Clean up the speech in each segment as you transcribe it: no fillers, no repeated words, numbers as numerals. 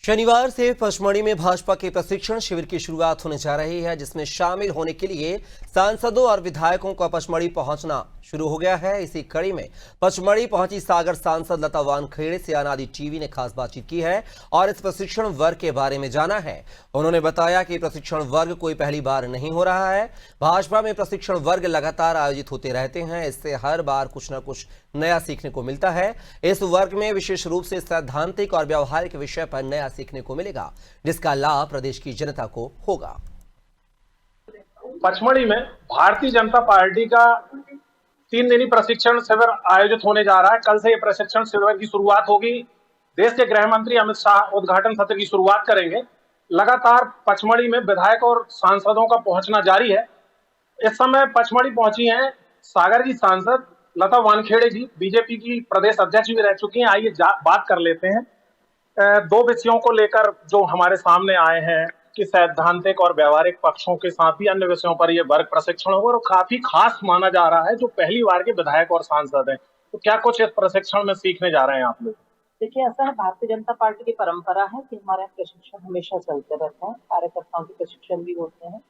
शनिवार से पचमढ़ी में भाजपा के प्रशिक्षण शिविर की शुरुआत होने जा रही है, जिसमें शामिल होने के लिए सांसदों और विधायकों का पचमढ़ी पहुंचना शुरू हो गया है। इसी कड़ी में पचमढ़ी पहुंची सागर सांसद लता वानखेड़े से अनादि टीवी ने खास बातचीत की है और इस प्रशिक्षण वर्ग के बारे में जाना है। उन्होंने बताया कि प्रशिक्षण वर्ग कोई पहली बार नहीं हो रहा है। भाजपा में प्रशिक्षण वर्ग लगातार आयोजित होते रहते हैं, इससे हर बार कुछ न कुछ नया सीखने को मिलता है। इस वर्ग में विशेष रूप से सैद्धांतिक और व्यावहारिक विषय पर नया सीखने को मिलेगा, जिसका लाभ प्रदेश की जनता को होगा। पचमढ़ी में भारतीय जनता पार्टी का 3 दिनी प्रशिक्षण शिविर आयोजित होने जा रहा है। कल से ये प्रशिक्षण शिविर की शुरुआत होगी। देश के गृह मंत्री अमित शाह उद्घाटन सत्र की शुरुआत करेंगे। लगातार पचमढ़ी में विधायक और सांसदों का पहुंचना जारी है। इस समय पचमढ़ी पहुंची हैं सागर की सांसद लता वानखेड़े जी, बीजेपी की प्रदेश अध्यक्ष भी रह चुकी हैं। आइए बात कर लेते हैं। 2 विषयों को लेकर जो हमारे सामने आए हैं कि सैद्धांतिक और व्यावहारिक पक्षों के साथ ही अन्य विषयों पर यह वर्ग प्रशिक्षण होगा और काफी खास माना जा रहा है, जो पहली बार के विधायक और सांसद हैं। तो क्या कुछ इस प्रशिक्षण में सीखने जा रहे हैं आप लोग? देखिए, ऐसा है, भारतीय जनता पार्टी की परंपरा है कि हमारे प्रशिक्षण हमेशा चलते रहते हैं। कार्यकर्ताओं के प्रशिक्षण भी होते हैं,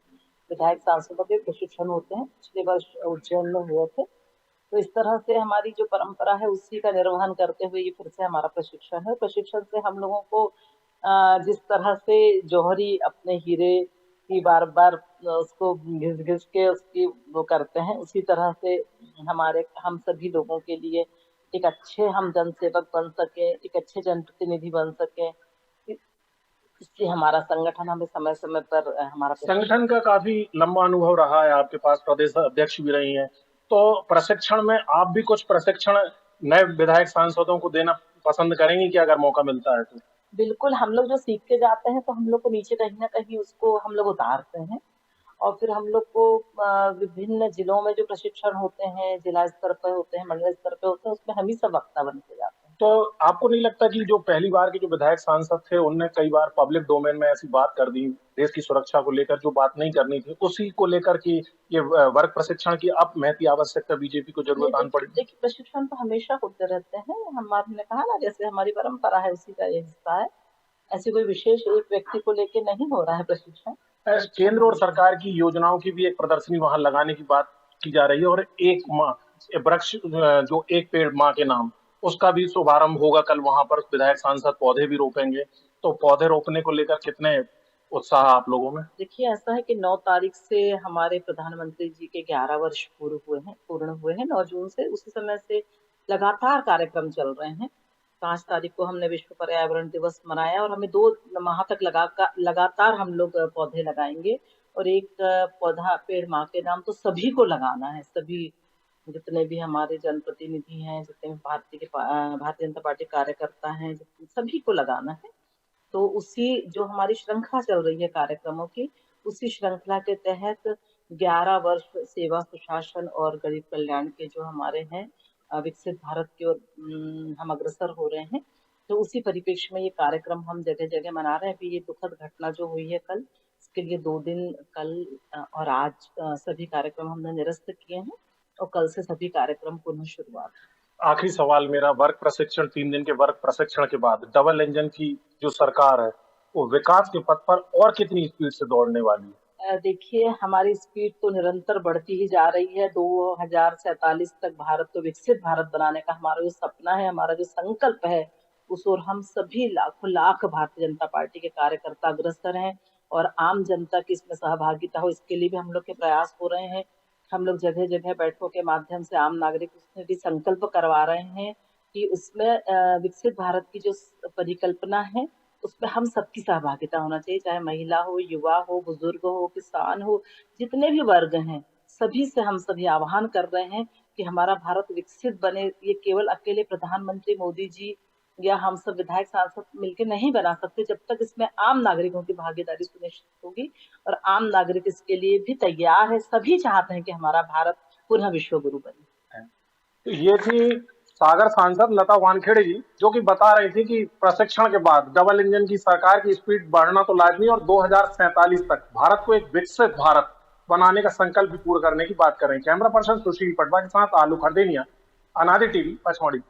विधायक सांसदों के प्रशिक्षण होते हैं। पिछले वर्ष उज्जैन में हुए थे। तो इस तरह से हमारी जो परंपरा है उसी का निर्वहन करते हुए ये फिर से हमारा प्रशिक्षण है। प्रशिक्षण से हम लोगों को जिस तरह से जौहरी अपने हीरे की बार बार उसको घिस घिस के उसकी वो करते हैं, उसी तरह से हम सभी लोगों के लिए एक अच्छे हम जनसेवक बन सके, एक अच्छे जनप्रतिनिधि बन सके। इसलिए हमारा संगठन हमें समय समय पर हमारा संगठन का काफी लंबा अनुभव रहा है, आपके पास प्रदेश अध्यक्ष भी रही हैं, तो प्रशिक्षण में आप भी कुछ प्रशिक्षण नए विधायक सांसदों को देना पसंद करेंगी कि अगर मौका मिलता है तो? बिल्कुल, हम लोग जो सीख के जाते हैं तो हम लोग को नीचे कहीं ना कहीं उसको हम लोग उतारते हैं और फिर हम लोग को विभिन्न जिलों में जो प्रशिक्षण होते हैं, जिला स्तर पर होते हैं, मंडल स्तर पे होते हैं, उसमें हम ही सब वक्ता बन के जाते हैं। तो आपको नहीं लगता कि जो पहली बार के जो विधायक सांसद थे उनने कई बार पब्लिक डोमेन में ऐसी बात कर दी, देश की सुरक्षा को लेकर जो बात नहीं करनी थी, उसी को लेकर कि ये वर्ग प्रशिक्षण की अब महती आवश्यकता बीजेपी को जरूरत आन पड़ी? देखिए, प्रशिक्षण तो हमेशा होते रहते हैं। हमने कहा ना, जैसे हमारी परंपरा है उसी का ये हिस्सा है। ऐसी कोई विशेष एक व्यक्ति को लेके नहीं हो रहा है प्रशिक्षण। केंद्र और सरकार की योजनाओं की भी एक प्रदर्शनी वहां लगाने की बात की जा रही है और एक माँ वृक्ष जो एक पेड़ माँ के नाम, उसका भी शुभारंभ होगा कल। वहां पर विधायक सांसद पौधे भी रोपेंगे, तो पौधे रोपने को लेकर कितने उत्साह आप लोगों में? देखिए, ऐसा है कि 9 तारीख से हमारे प्रधानमंत्री जी के 11 वर्ष पूर्ण हुए हैं 9 जून से। उसी समय से लगातार कार्यक्रम चल रहे हैं। 5 तारीख को हमने विश्व पर्यावरण दिवस मनाया और हमें 2 माह तक लगातार हम लोग पौधे लगाएंगे और एक पौधा पेड़ माँ के नाम तो सभी को लगाना है। सभी जितने भी हमारे जनप्रतिनिधि हैं, जितने भी भारतीय जनता पार्टी कार्यकर्ता हैं, सभी को लगाना है। तो उसी जो हमारी श्रृंखला चल रही है कार्यक्रमों की, उसी श्रृंखला के तहत 11 वर्ष सेवा, सुशासन और गरीब कल्याण के जो हमारे हैं विकसित भारत की ओर हम अग्रसर हो रहे हैं। तो उसी परिप्रेक्ष्य में ये कार्यक्रम हम जगह जगह मना रहे हैं। अभी ये दुखद घटना जो हुई है कल, इसके लिए 2 दिन कल और आज सभी कार्यक्रम हमने निरस्त किए हैं और कल से सभी कार्यक्रम पुनः शुरुआत। आखिरी सवाल मेरा, वर्ग प्रशिक्षण 3 दिन के वर्ग प्रशिक्षण के बाद डबल इंजन की जो सरकार है वो विकास के पथ पर और कितनी स्पीड से दौड़ने वाली है? देखिए, हमारी स्पीड तो निरंतर बढ़ती ही जा रही है। 2047 तक भारत को विकसित भारत बनाने का हमारा जो सपना है, हमारा जो संकल्प है, उस ओर हम सभी लाखों लाख भारतीय जनता पार्टी के कार्यकर्ता अग्रसर हैं और आम जनता की इसमें सहभागिता हो, इसके लिए भी हम लोग के प्रयास हो रहे हैं। हम लोग जगह जगह बैठकों के माध्यम से आम नागरिक उसमें भी संकल्प करवा रहे हैं कि उसमें विकसित भारत की जो परिकल्पना है उसमें हम सबकी सहभागिता होना चाहिए, चाहे महिला हो, युवा हो, बुजुर्ग हो, किसान हो, जितने भी वर्ग हैं, सभी से हम सभी आह्वान कर रहे हैं कि हमारा भारत विकसित बने। ये केवल अकेले प्रधानमंत्री मोदी जी या हम सब विधायक सांसद मिलकर नहीं बना सकते, जब तक इसमें आम नागरिकों की भागीदारी सुनिश्चित होगी और आम नागरिक इसके लिए भी तैयार है। सभी चाहते हैं कि हमारा भारत पुनः विश्व गुरु बने। तो ये थी सागर सांसद लता वानखेड़े जी, जो कि बता रही थी कि प्रशिक्षण के बाद डबल इंजन की सरकार की स्पीड बढ़ना तो लाजमी और 2047 तक भारत को एक विकसित भारत बनाने का संकल्प भी पूरा करने की बात कर रहे हैं। कैमरा पर्सन सुशील पटवा के साथ आलू खरदेनिया, अनादि टीवी, पचमढ़ी।